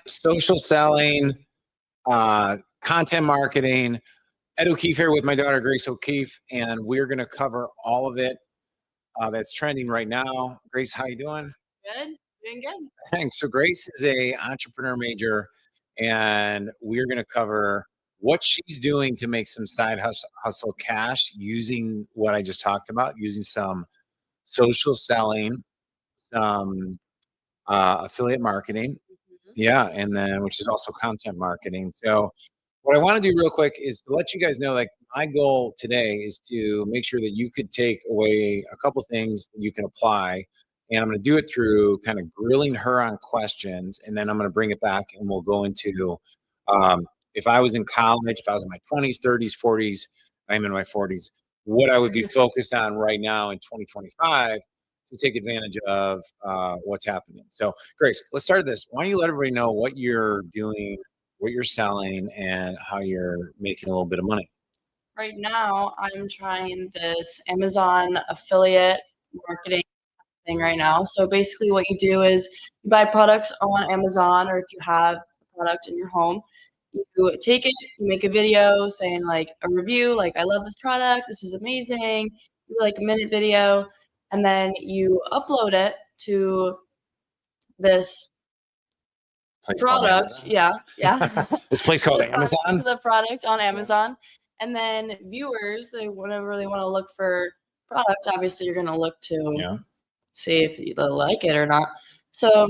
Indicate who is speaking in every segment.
Speaker 1: social selling, content marketing. Ed O'Keefe here with my daughter, Grace O'Keefe, and we're going to cover all of it that's trending right now. Grace, how you doing?
Speaker 2: Good, doing good.
Speaker 1: Thanks. So Grace is a entrepreneur major, and we're going to cover what she's doing to make some hustle cash using what I just talked about, using some social selling, some affiliate marketing. Yeah, and then which is also content marketing. So what I want to do real quick is to let you guys know, like, my goal today is to make sure that you could take away a couple things that you can apply. And I'm going to do it through kind of grilling her on questions. And then I'm going to bring it back and we'll go into if I was in college, if I was in my 20s, 30s, 40s, I'm in my 40s, what I would be focused on right now in 2025 to take advantage of what's happening. So, Grace, let's start this. Why don't you let everybody know what you're doing, what you're selling, and how you're making a little bit of money?
Speaker 2: Right now, I'm trying this Amazon affiliate marketing thing right now. So basically what you do is you buy products on Amazon, or if you have a product in your home, you take it, you make a video saying like a review, like, I love this product, this is amazing, you do like a minute video, and then you upload it to this product. Yeah.
Speaker 1: This place called Amazon.
Speaker 2: To the product on Amazon. And then viewers, whenever they want to look for product, obviously you're going to look to see if they like it or not. So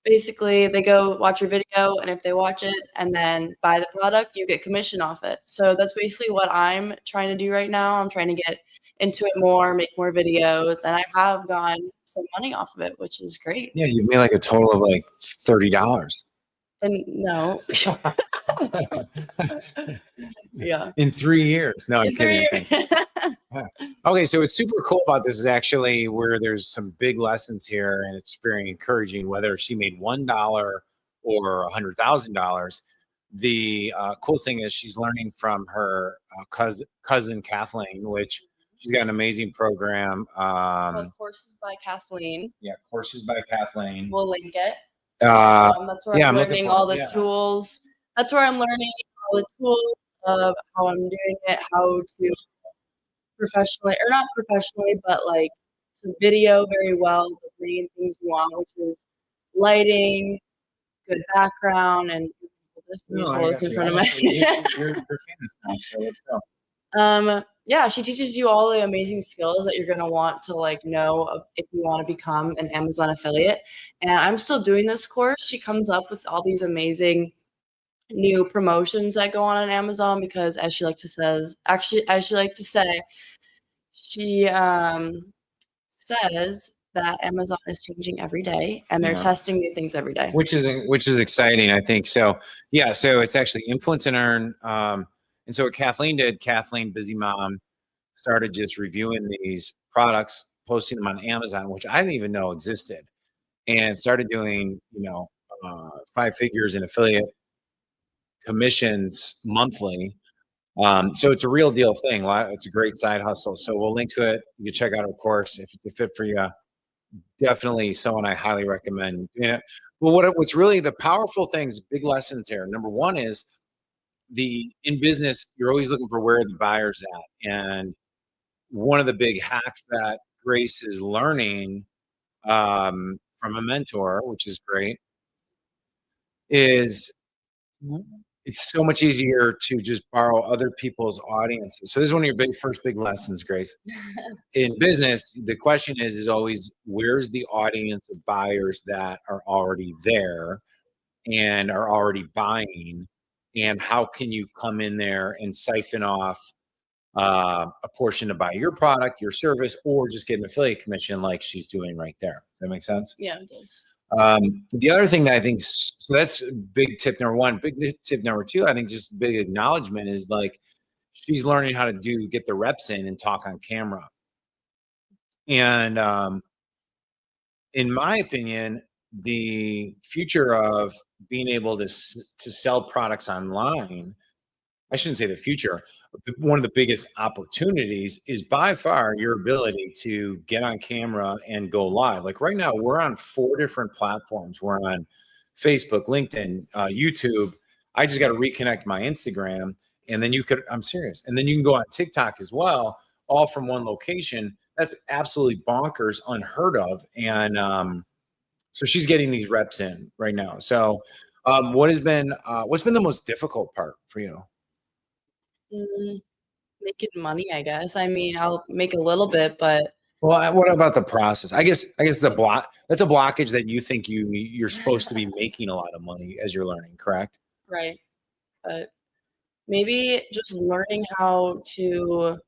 Speaker 2: basically they go watch your video, and if they watch it and then buy the product, you get commission off it. So that's basically what I'm trying to do right now. I'm trying to get into it more, make more videos, and I have gotten some money off of it, which is great.
Speaker 1: Yeah, you made like a total of like $30.
Speaker 2: And no. Yeah.
Speaker 1: In 3 years. No, I'm kidding. Okay, so what's super cool about this is actually where there's some big lessons here, and it's very encouraging. Whether she made $1 or $100,000, the cool thing is she's learning from her cousin Kathleen, which she's got an amazing program.
Speaker 2: Courses by Kathleen.
Speaker 1: Yeah, Courses by Kathleen.
Speaker 2: We'll link it.
Speaker 1: That's
Speaker 2: where I'm learning all the tools. That's where I'm learning all the tools of how I'm doing it, how to professionally, or not professionally, but like to video very well, the main things you want, which is lighting, good background, and this visual is in front of my
Speaker 1: you're famous now, so let's go.
Speaker 2: Yeah, she teaches you all the amazing skills that you're going to want to like know if you want to become an Amazon affiliate. And I'm still doing this course. She comes up with all these amazing new promotions that go on Amazon because, as she likes to say, she says that Amazon is changing every day and they're testing new things every day,
Speaker 1: which is exciting, I think. So yeah, so it's actually Influence and Earn. And so what Kathleen did, Kathleen, busy mom, started just reviewing these products, posting them on Amazon, which I didn't even know existed, and started doing, 5 figures in affiliate commissions monthly. So it's a real deal thing. It's a great side hustle. So we'll link to it. You can check out our course if it's a fit for you. Definitely someone I highly recommend. Well, what's really the powerful things, big lessons here. Number one is in business, you're always looking for where the buyer's at. And one of the big hacks that Grace is learning from a mentor, which is great, is it's so much easier to just borrow other people's audiences. So this is one of your first big lessons, Grace. In business, the question is always, where's the audience of buyers that are already there and are already buying? And how can you come in there and siphon off a portion to buy your product, your service, or just get an affiliate commission like she's doing right there? Does that make sense?
Speaker 2: Yeah, it does.
Speaker 1: The other thing that I think, so that's big tip number one. Big tip number two, I think just big acknowledgement is like she's learning how to get the reps in and talk on camera. And in my opinion, the future of being able to sell products online, I shouldn't say the future, one of the biggest opportunities is by far your ability to get on camera and go live. Like right now, we're on 4 different platforms. We're on Facebook, LinkedIn, YouTube. I just got to reconnect my Instagram, and then I'm serious. And then you can go on TikTok as well, all from one location. That's absolutely bonkers, unheard of. And so she's getting these reps in right now. So what's been the most difficult part for you?
Speaker 2: Making money, I guess. I mean, I'll make a little bit, but
Speaker 1: Well, what about the process? I guess that's a blockage that you think you're supposed to be making a lot of money as you're learning, correct?
Speaker 2: right. But maybe just learning how to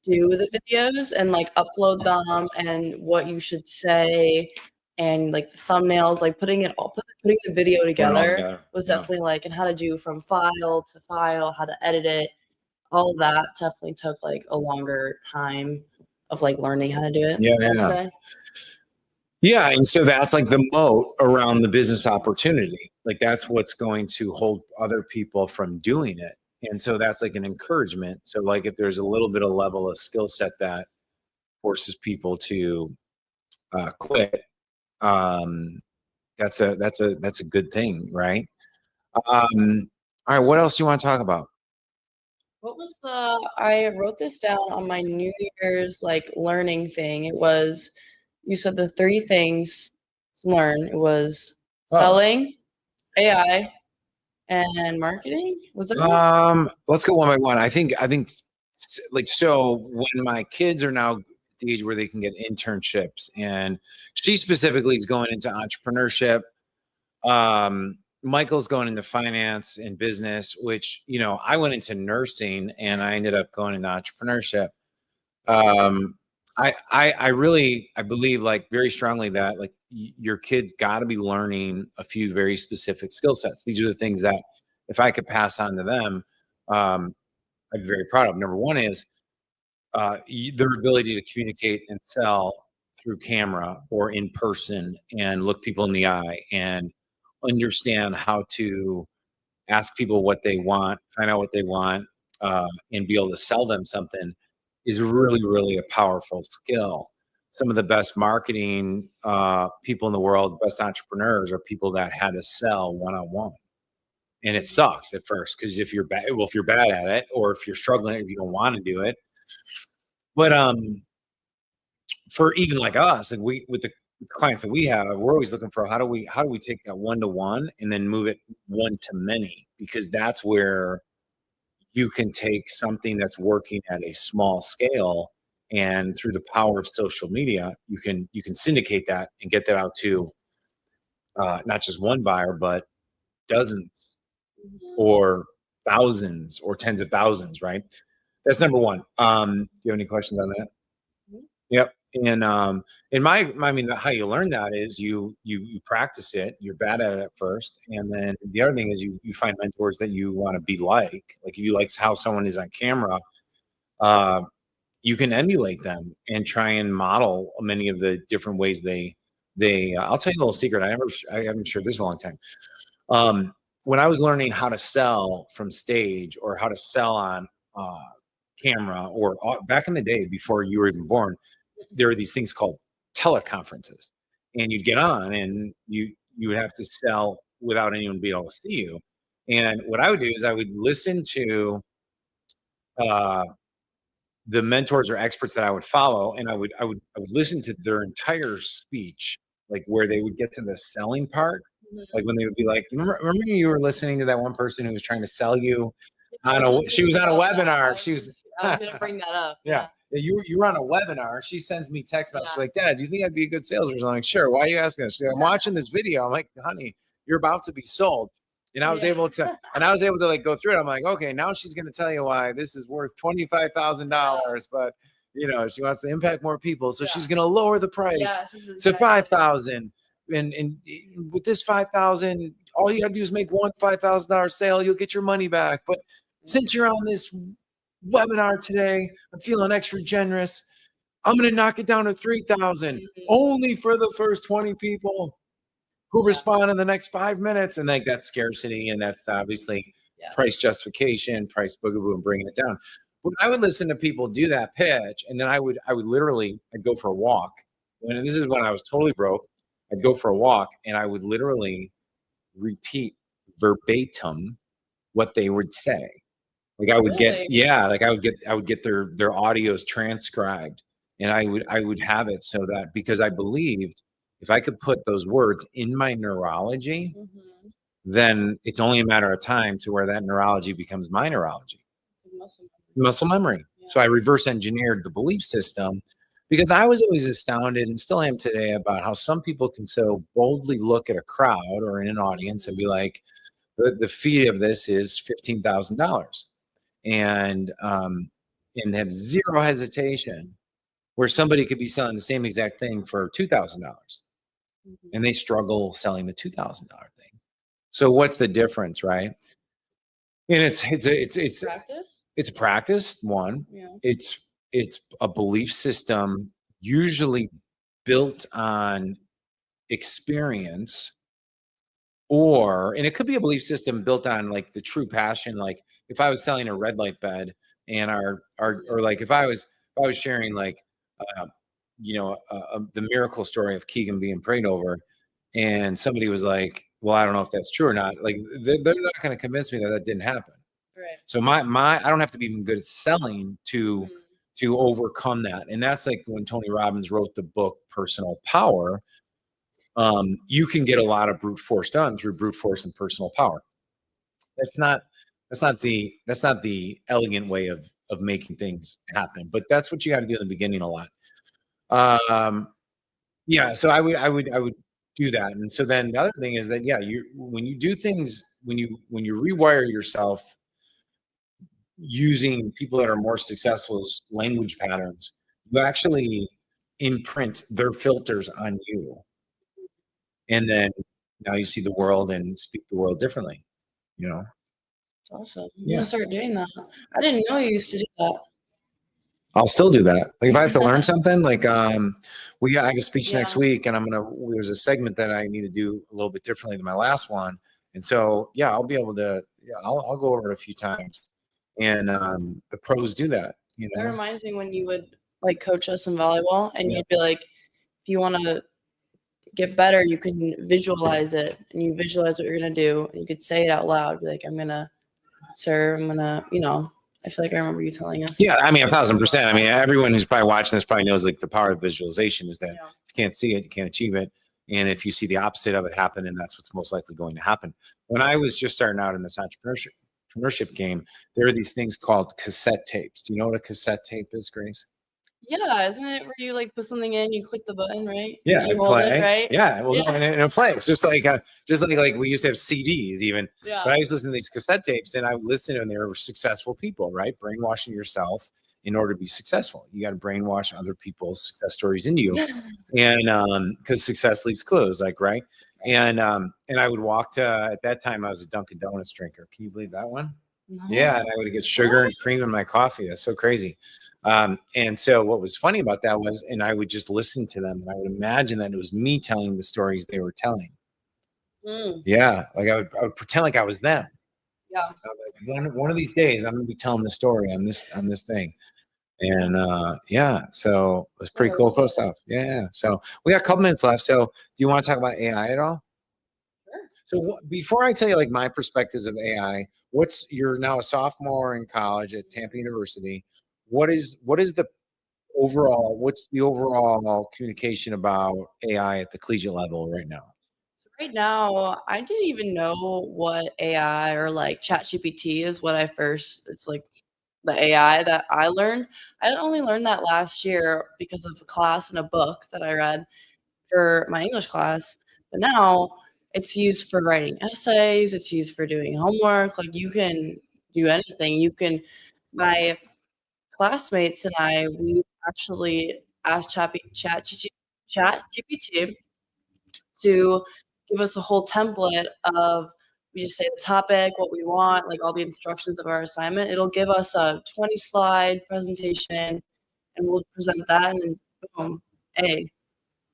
Speaker 2: do the videos and like upload them and what you should say and like the thumbnails, like putting the video together was definitely like, and how to do from file to file, how to edit it. All of that definitely took like a longer time of like learning how to do it.
Speaker 1: Yeah. Yeah, and so that's like the moat around the business opportunity. Like that's what's going to hold other people from doing it. And so that's like an encouragement. So like if there's a little bit of level of skill set that forces people to quit, that's a good thing, right? All right, what else do you want to talk about?
Speaker 2: I wrote this down on my New Year's like learning thing. It was, you said the 3 things to learn. It was selling, AI, and marketing. Was that it?
Speaker 1: Let's go one by one. I think like, so when my kids are now at the age where they can get internships, and she specifically is going into entrepreneurship. Michael's going into finance and business, which, I went into nursing and I ended up going into entrepreneurship. I believe like very strongly that like your kids got to be learning a few very specific skill sets. These are the things that if I could pass on to them, I'd be very proud of. Number one is their ability to communicate and sell through camera or in person and look people in the eye and understand how to ask people what they want, find out what they want, and be able to sell them something is really, really a powerful skill. Some of the best marketing people in the world, best entrepreneurs, are people that had to sell one-on-one. And it sucks at first because if you're bad, if you're bad at it, or if you're struggling, if you don't want to do it. But for even like us, like with the clients that we have, we're always looking for how do we take that one-to-one and then move it one to many, because that's where you can take something that's working at a small scale, and through the power of social media, you can syndicate that and get that out to not just one buyer, but dozens or thousands or tens of thousands, right? That's number one. Do you have any questions on that? Yep. And I mean, how you learn that is you practice it. You're bad at it at first, and then the other thing is you find mentors that you want to be like. Like if you like how someone is on camera, you can emulate them and try and model many of the different ways they. I'll tell you a little secret. I haven't shared this in a long time. When I was learning how to sell from stage or how to sell on camera, or back in the day before you were even born, there are these things called teleconferences, and you'd get on and you would have to sell without anyone being able to see you. And what I would do is I would listen to the mentors or experts that I would follow, and I would listen to their entire speech, like where they would get to the selling part, like when they would be like, remember you were listening to that one person who was trying to sell you she was on a webinar.
Speaker 2: I was gonna bring that up.
Speaker 1: Yeah. You were on a webinar. She sends me text messages like, Dad, do you think I'd be a good salesperson? I'm like, sure. Why are you asking us? I'm watching this video. I'm like, honey, you're about to be sold. And I was able to like go through it. I'm like, okay, now she's going to tell you why this is worth $25,000, but she wants to impact more people. So she's going to lower the price to 5,000. And with this 5,000, all you got to do is make one $5,000 sale. You'll get your money back. But since you're on this webinar today, I'm feeling extra generous. I'm going to knock it down to 3,000 only for the first 20 people who respond in the next 5 minutes. And like that's scarcity, and that's obviously price justification, price boogaboo, and bringing it down. When I would listen to people do that pitch, and then I would literally, I'd go for a walk. This is when I was totally broke. I'd go for a walk, and I would literally repeat verbatim what they would say. Like I would
Speaker 2: Really?
Speaker 1: I would get their audios transcribed, and I would have it so that, because I believed if I could put those words in my neurology, then it's only a matter of time to where that neurology becomes my neurology. Muscle memory. Yeah. So I reverse engineered the belief system, because I was always astounded, and still am today, about how some people can so boldly look at a crowd or in an audience and be like, the fee of this is $15,000, and have zero hesitation, where somebody could be selling the same exact thing for $2,000, and they struggle selling the $2,000 thing. So what's the difference, right? And it's
Speaker 2: practice.
Speaker 1: It's practice. One,
Speaker 2: yeah.
Speaker 1: It's a belief system, usually built on experience, and it could be a belief system built on like the true passion. Like if I was selling a red light bed, and or like if I was sharing like the miracle story of Keegan being prayed over, and somebody was like, well, I don't know if that's true or not. Like they're not going to convince me that that didn't happen.
Speaker 2: Right.
Speaker 1: So my I don't have to be even good at selling to overcome that. And that's like when Tony Robbins wrote the book Personal Power. You can get a lot of brute force done through brute force and personal power. That's not the elegant way of making things happen, but that's what you got to do in the beginning a lot. Yeah, so I would do that. And so then the other thing is that, when you do things, when you rewire yourself using people that are more successful's language patterns, you actually imprint their filters on you. And then now you see the world and speak the world differently,
Speaker 2: That's awesome. I'm gonna start doing that. I didn't know you used to do that.
Speaker 1: I'll still do that. Like if I have to learn something, like I have a speech next week, and there's a segment that I need to do a little bit differently than my last one. And so, I'll be able to, I'll go over it a few times. And the pros do that,
Speaker 2: That reminds me when you would like coach us in volleyball, and you'd be like, if you want to get better, you can visualize it, and you visualize what you're going to do, and you could say it out loud. Be like, I'm going to serve, I'm going to, I feel like I remember you telling us.
Speaker 1: Yeah, I mean, 1,000%. I mean, everyone who's probably watching this probably knows like the power of visualization is that if you can't see it, you can't achieve it. And if you see the opposite of it happen, and that's what's most likely going to happen. When I was just starting out in this entrepreneurship game, there are these things called cassette tapes. Do you know what a cassette tape is, Grace?
Speaker 2: Yeah, isn't it where you like put something in, you click the button, right?
Speaker 1: Yeah,
Speaker 2: you hold it, right?
Speaker 1: Yeah, well, and it plays just like we used to have CDs even.
Speaker 2: Yeah.
Speaker 1: But I used to listen to these cassette tapes, and I would listen, and there were successful people, right? Brainwashing yourself in order to be successful. You got to brainwash other people's success stories into you, and because success leaves clues, like right. And I would walk to, at that time I was a Dunkin' Donuts drinker. Can you believe that one? No. Yeah, and I would get sugar and cream in my coffee. That's so crazy. And so what was funny about that was, and I would just listen to them, and I would imagine that it was me telling the stories they were telling. Yeah, like I would pretend like I was them.
Speaker 2: Yeah.
Speaker 1: Like, one of these days I'm gonna be telling the story on this thing. And so it was pretty cool stuff. Yeah. So we got a couple minutes left. So do you want to talk about AI at all? So before I tell you like my perspectives of AI, you're now a sophomore in college at Tampa University. What's the overall communication about AI at the collegiate level right now?
Speaker 2: Right now, I didn't even know what AI or like ChatGPT is. It's like the AI that I learned. I only learned that last year because of a class and a book that I read for my English class. But now it's used for writing essays. It's used for doing homework. Like you can do anything. My classmates and we actually asked ChatGPT to give us a whole template of, we just say the topic, what we want, like all the instructions of our assignment. It'll give us a 20-slide presentation, and we'll present that, and then boom, A.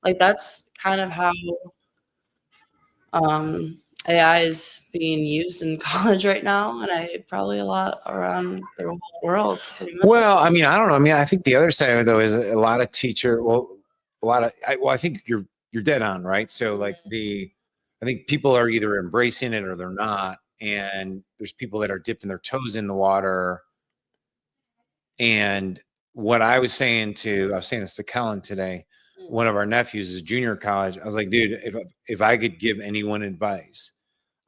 Speaker 2: Like that's kind of how AI is being used in college right now, and probably a lot around the whole world.
Speaker 1: Well, I mean, I don't know. I mean, I think the other side of it though is a lot of I think you're dead on, right? So like I think people are either embracing it or they're not. And there's people that are dipping their toes in the water. And what I was saying this to Kellen today, one of our nephews is junior college. I was like, dude, if I could give anyone advice,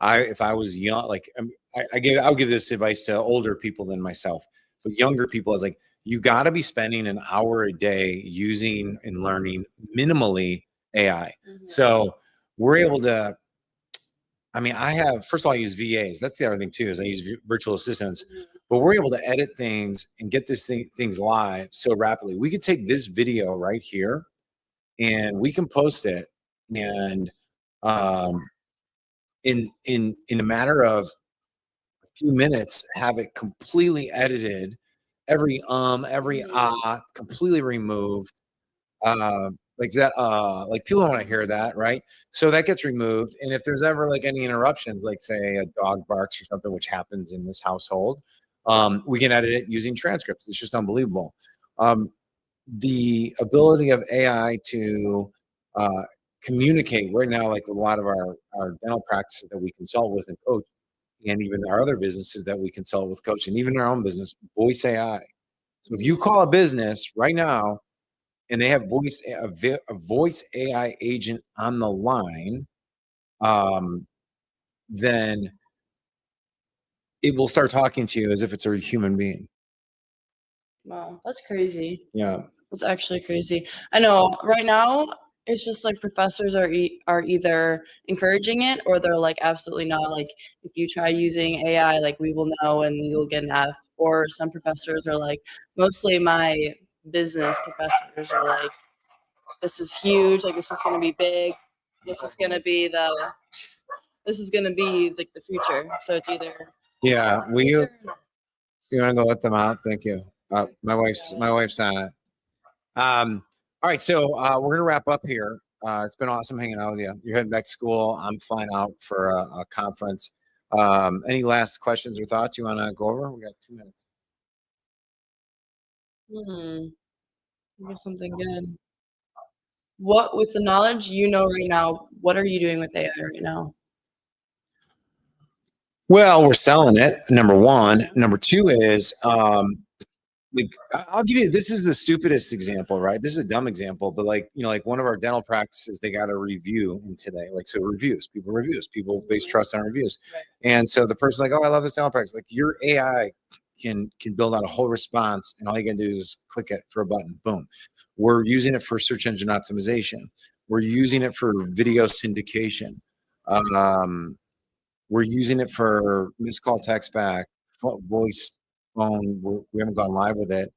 Speaker 1: if I was young, like I'll give this advice to older people than myself, but younger people, I was like, you got to be spending an hour a day using and learning minimally AI. So we're able to, I mean, first of all, I use VAs. That's the other thing too, is I use virtual assistants, but we're able to edit things and get things live so rapidly. We could take this video right here and we can post it, and in a matter of a few minutes, have it completely edited, every completely removed. Like that, like people don't want to hear that, right? So that gets removed. And if there's ever like any interruptions, like say a dog barks or something, which happens in this household, we can edit it using transcripts. It's just unbelievable. The ability of AI to communicate right now, like with a lot of our dental practices that we consult with and coach, and even our other businesses that we consult with coach, and even our own business, voice AI. So if you call a business right now and they have a voice AI agent on the line, then it will start talking to you as if it's a human being.
Speaker 2: Wow, that's crazy.
Speaker 1: Yeah.
Speaker 2: That's actually crazy. I know right now it's just like professors are either encouraging it or they're like absolutely not. Like if you try using AI, like we will know and you'll get an F. Or some professors are like, mostly my business professors are like, this is huge. Like this is going to be big. This is going to be like the future. So it's either.
Speaker 1: Yeah. You want to go let them out? Thank you. My wife's on it. All right. So we're gonna wrap up here. It's been awesome hanging out with you. You're heading back to school. I'm flying out for a conference. Any last questions or thoughts you want to go over? We got 2 minutes.
Speaker 2: Maybe something good. What, with the knowledge you know right now, what are you doing with AI right now?
Speaker 1: Well, we're selling it, number one. Number two is, like, I'll give you, this is the stupidest example, right? This is a dumb example, but like, like one of our dental practices, they got a review in today. Like, so reviews, people base trust on reviews. Right. And so the person's like, oh, I love this dental practice. Like your AI can build out a whole response, and all you can do is click it for a button, boom. We're using it for search engine optimization. We're using it for video syndication. We're using it for missed call, text back, voice, phone. We haven't gone live with it.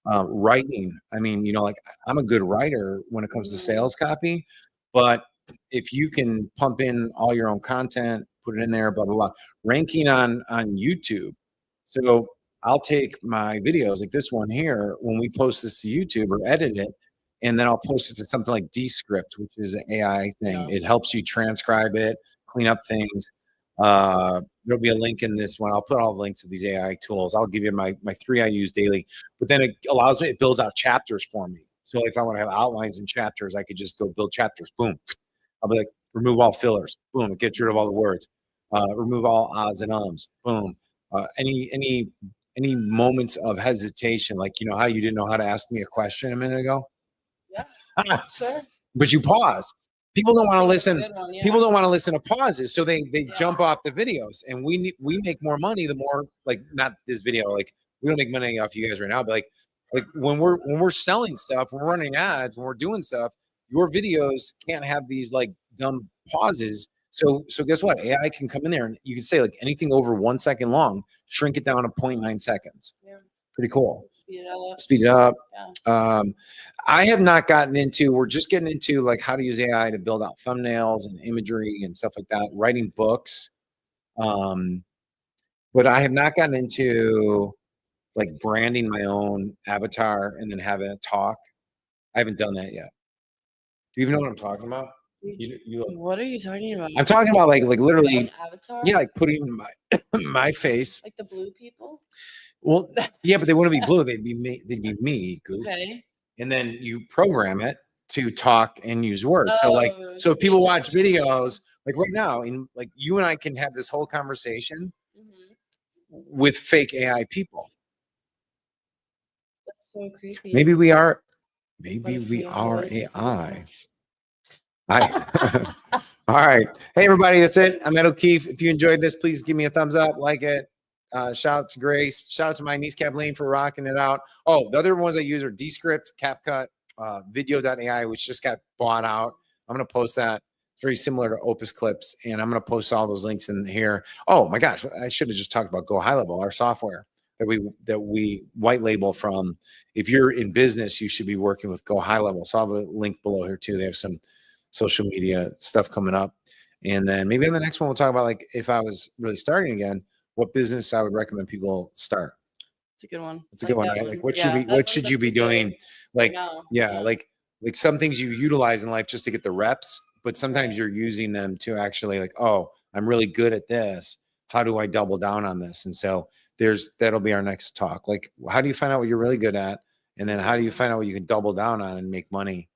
Speaker 1: Writing. I mean, like I'm a good writer when it comes to sales copy, but if you can pump in all your own content, put it in there, blah, blah, blah. Ranking on YouTube. So I'll take my videos like this one here, when we post this to YouTube or edit it, and then I'll post it to something like Descript, which is an AI thing. Yeah. It helps you transcribe it, clean up things. There'll be a link in this one. I'll put all the links to these AI tools. I'll give you my 3 I use daily, but then it builds out chapters for me. So if I want to have outlines and chapters, I could just go build chapters. Boom. I'll be like, remove all fillers. Boom. It gets rid of all the words. Remove all ahs and ums. Boom. Any moments of hesitation, like, how you didn't know how to ask me a question a minute ago?
Speaker 2: Yes. Sure.
Speaker 1: But you pause. People don't want to listen. Yeah. People don't want to listen to pauses, so they jump off the videos, and we make more money the more, like, not this video, like we don't make money off you guys right now, but like when we're selling stuff, we're running ads, when we're doing stuff, your videos can't have these like dumb pauses. So guess what? AI can come in there and you can say like anything over 1 second long, shrink it down to 0.9 seconds. Yeah. Pretty cool. Speed it up. Yeah. I have not gotten into, we're just getting into like how to use AI to build out thumbnails and imagery and stuff like that, writing books. But I have not gotten into like branding my own avatar and then having a talk. I haven't done that yet. Do you even know what I'm talking about?
Speaker 2: What are you talking about?
Speaker 1: I'm talking about like literally, avatar? Yeah, like putting my face.
Speaker 2: Like the blue people?
Speaker 1: Well, yeah, but they wouldn't be blue. They'd be me. They'd be me. Goof.
Speaker 2: Okay.
Speaker 1: And then you program it to talk and use words. So if people watch videos Like right now, in like you and I can have this whole conversation
Speaker 2: Mhm.
Speaker 1: with fake AI people.
Speaker 2: That's so creepy.
Speaker 1: Maybe we are.
Speaker 2: What
Speaker 1: Maybe
Speaker 2: if
Speaker 1: we are
Speaker 2: what if we think
Speaker 1: AI.
Speaker 2: it's
Speaker 1: I. All right. Hey, everybody. That's it. I'm Ed O'Keefe. If you enjoyed this, please give me a thumbs up, like it. Shout out to Grace. Shout out to my niece Kathleen for rocking it out. Oh, the other ones I use are Descript, CapCut, Video.ai, which just got bought out. I'm going to post that. It's very similar to Opus Clips, and I'm going to post all those links in here. Oh my gosh, I should have just talked about Go High Level, our software that we white label from. If you're in business, you should be working with Go High Level. So I'll have a link below here too. They have some social media stuff coming up. And then maybe in the next one, we'll talk about like if I was really starting again, what business I would recommend people start.
Speaker 2: It's a good one.
Speaker 1: It's a good one, right? Like what should you be
Speaker 2: that's a
Speaker 1: doing?
Speaker 2: good-
Speaker 1: Like,
Speaker 2: know.
Speaker 1: yeah, like some things you utilize in life just to get the reps, but sometimes you're using them to actually like, oh, I'm really good at this. How do I double down on this? And so that'll be our next talk. Like, how do you find out what you're really good at? And then how do you find out what you can double down on and make money?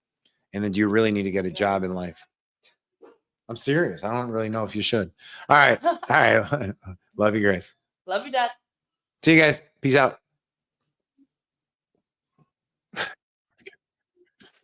Speaker 1: And then do you really need to get a job in life? I'm serious. I don't really know if you should. All right. All right. Love you, Grace.
Speaker 2: Love you, Dad.
Speaker 1: See you guys. Peace out.